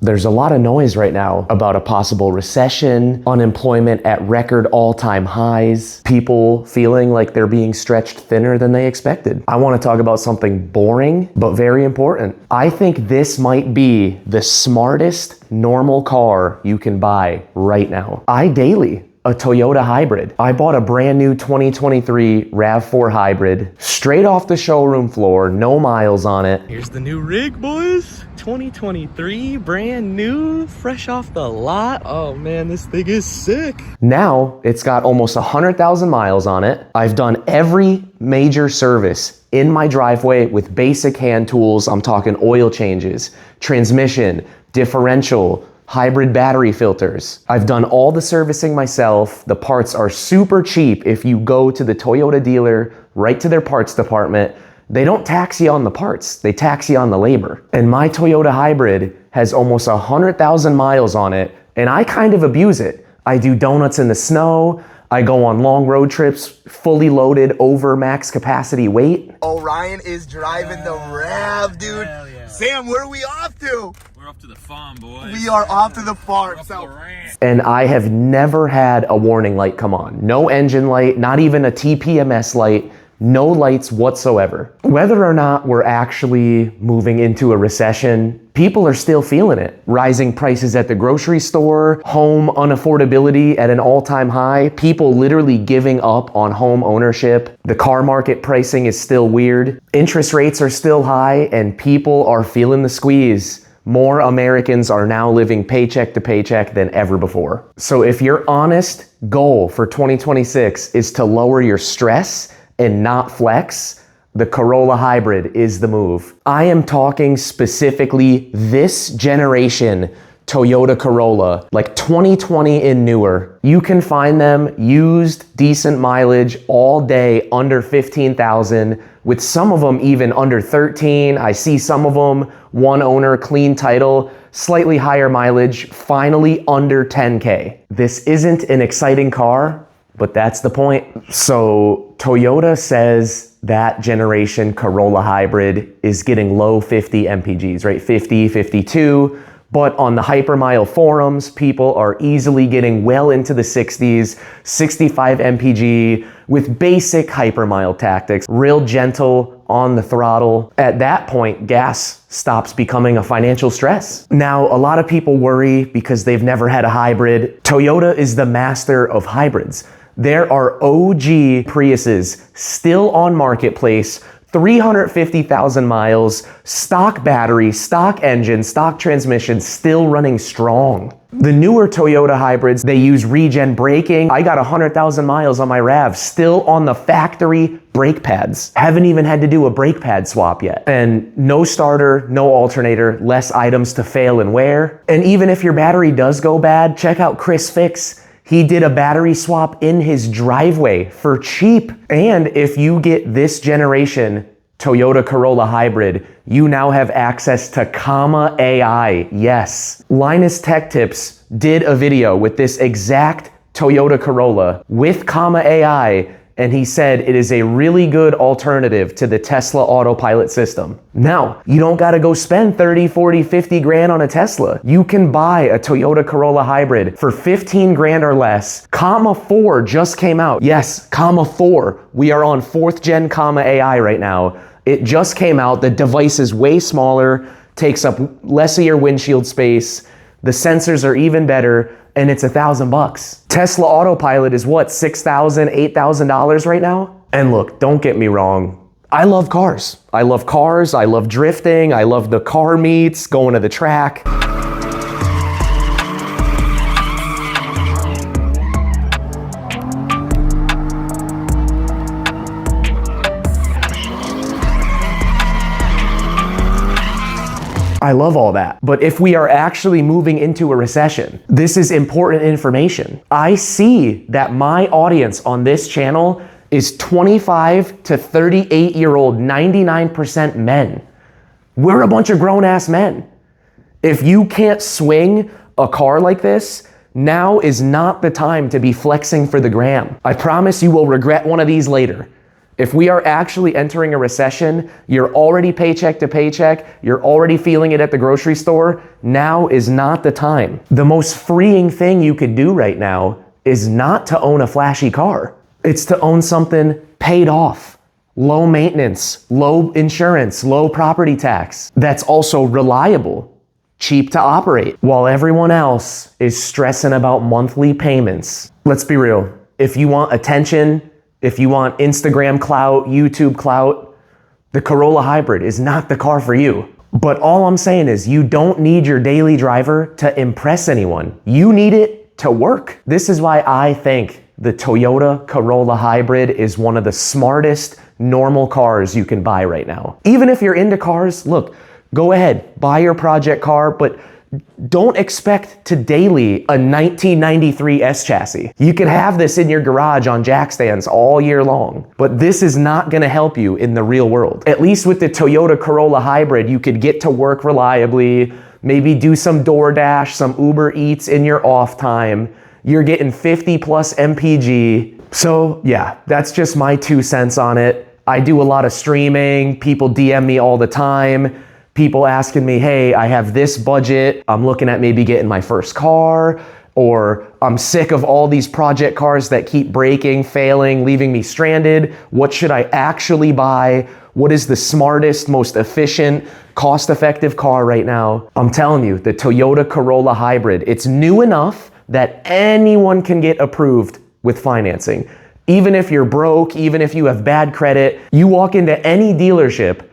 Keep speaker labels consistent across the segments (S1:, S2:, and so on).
S1: There's a lot of noise right now about a possible recession, unemployment at record all-time highs, people feeling like they're being stretched thinner than they expected. I want to talk about something boring, but very important. I think this might be the smartest normal car you can buy right now. I daily a Toyota Hybrid. I bought a brand new 2023 RAV4 Hybrid straight off the showroom floor, no miles on it.
S2: Here's the new rig, boys. 2023, brand new, fresh off the lot. Oh man, this thing is sick.
S1: Now it's got almost 100,000 miles on it. I've done every major service in my driveway with basic hand tools. I'm talking oil changes, transmission, differential, hybrid battery filters. I've done all the servicing myself. The parts are super cheap if you go to the Toyota dealer, right to their parts department. They don't tax you on the parts, they tax you on the labor. And my Toyota Hybrid has almost 100,000 miles on it, and I kind of abuse it. I do donuts in the snow, I go on long road trips, fully loaded over max capacity weight.
S3: Orion is driving the RAV, dude.
S4: Yeah.
S3: Sam, where are we off to?
S4: We're off to the farm, boys.
S3: We are off to the farm.
S1: And I have never had a warning light come on. No engine light, not even a TPMS light, no lights whatsoever. Whether or not we're actually moving into a recession, people are still feeling it. Rising prices at the grocery store, home unaffordability at an all-time high, people literally giving up on home ownership. The car market pricing is still weird. Interest rates are still high and people are feeling the squeeze. More Americans are now living paycheck to paycheck than ever before. So if your honest goal for 2026 is to lower your stress and not flex, the Corolla Hybrid is the move. I am talking specifically this generation Toyota Corolla, like 2020 and newer. You can find them used, decent mileage all day under 15,000, with some of them even under 13. I see some of them one owner, clean title, slightly higher mileage, finally under 10K. This isn't an exciting car, but that's the point. So Toyota says that generation Corolla Hybrid is getting low 50 MPGs, right? 50, 52. But on the Hypermile forums, people are easily getting well into the 60s, 65 MPG with basic Hypermile tactics, real gentle on the throttle. At that point, gas stops becoming a financial stress. Now, a lot of people worry because they've never had a hybrid. Toyota is the master of hybrids. There are OG Priuses still on marketplace, 350,000 miles, stock battery, stock engine, stock transmission, still running strong. The newer Toyota hybrids, they use regen braking. I got 100,000 miles on my RAV, still on the factory brake pads. Haven't even had to do a brake pad swap yet. And no starter, no alternator, less items to fail and wear. And even if your battery does go bad, check out Chris Fix. He did a battery swap in his driveway for cheap. And if you get this generation Toyota Corolla Hybrid, you now have access to Comma AI. Yes. Linus Tech Tips did a video with this exact Toyota Corolla with Comma AI, and he said it is a really good alternative to the Tesla autopilot system. Now, you don't gotta go spend 30, 40, 50 grand on a Tesla. You can buy a Toyota Corolla Hybrid for 15 grand or less. Comma 4 just came out. Yes, Comma 4. We are on 4th gen Comma AI right now. It just came out. The device is way smaller, takes up less of your windshield space. The sensors are even better, and it's $1,000. Tesla autopilot is what, $6,000, $8,000 right now? And look, don't get me wrong. I love cars. I love cars. I love drifting. I love the car meets, going to the track. I love all that. But if we are actually moving into a recession, this is important information. I see that my audience on this channel is 25 to 38-year-old, 99% men. We're a bunch of grown-ass men. If you can't swing a car like this, now is not the time to be flexing for the gram. I promise you will regret one of these later. If we are actually entering a recession, you're already paycheck to paycheck, you're already feeling it at the grocery store, now is not the time. The most freeing thing you could do right now is not to own a flashy car. It's to own something paid off, low maintenance, low insurance, low property tax, that's also reliable, cheap to operate, while everyone else is stressing about monthly payments. Let's be real. If you want attention, if you want Instagram clout, YouTube clout, the Corolla Hybrid is not the car for you. But all I'm saying is you don't need your daily driver to impress anyone. You need it to work. This is why I think the Toyota Corolla Hybrid is one of the smartest normal cars you can buy right now. Even if you're into cars, look, go ahead, buy your project car, but don't expect to daily a 1993 S chassis. You can have this in your garage on jack stands all year long, but this is not gonna help you in the real world. At least with the Toyota Corolla Hybrid, you could get to work reliably, maybe do some DoorDash, some Uber Eats in your off time. You're getting 50 plus MPG. So yeah, that's just my 2 cents on it. I do a lot of streaming. People DM me all the time. People asking me, hey, I have this budget. I'm looking at maybe getting my first car, or I'm sick of all these project cars that keep breaking, failing, leaving me stranded. What should I actually buy? What is the smartest, most efficient, cost-effective car right now? I'm telling you, the Toyota Corolla Hybrid, it's new enough that anyone can get approved with financing. Even if you're broke, even if you have bad credit, you walk into any dealership,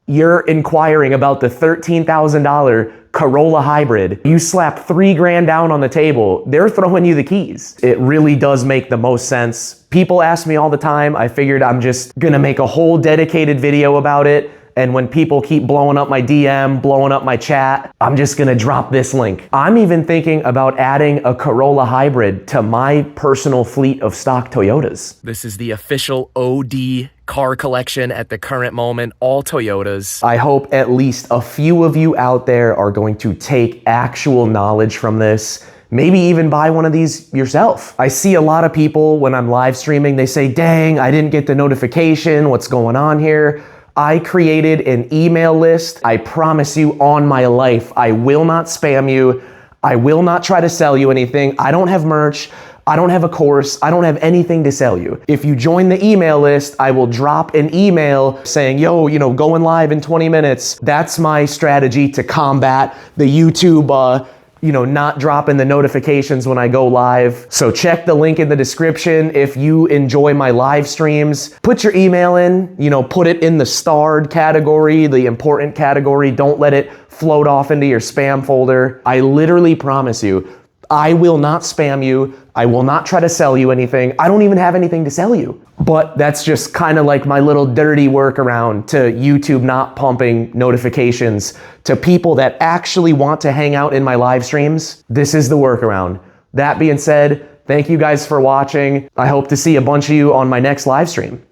S1: you're inquiring about the $13,000 Corolla Hybrid. You slap $3 grand down on the table, they're throwing you the keys. It really does make the most sense. People ask me all the time. I figured I'm just gonna make a whole dedicated video about it. And when people keep blowing up my DM, blowing up my chat, I'm just gonna drop this link. I'm even thinking about adding a Corolla Hybrid to my personal fleet of stock Toyotas. This is the official OD car collection at the current moment, all Toyotas. I hope at least a few of you out there are going to take actual knowledge from this. Maybe even buy one of these yourself. I see a lot of people when I'm live streaming, they say, dang, I didn't get the notification, what's going on here? I created an email list. I promise you on my life, I will not spam you. I will not try to sell you anything. I don't have merch. I don't have a course. I don't have anything to sell you. If you join the email list, I will drop an email saying, yo, going live in 20 minutes. That's my strategy to combat the YouTube, not dropping the notifications when I go live. So check the link in the description if you enjoy my live streams. Put your email in, put it in the starred category, the important category. Don't let it float off into your spam folder. I literally promise you, I will not spam you. I will not try to sell you anything. I don't even have anything to sell you. But that's just kind of like my little dirty workaround to YouTube not pumping notifications to people that actually want to hang out in my live streams. This is the workaround. That being said, thank you guys for watching. I hope to see a bunch of you on my next live stream.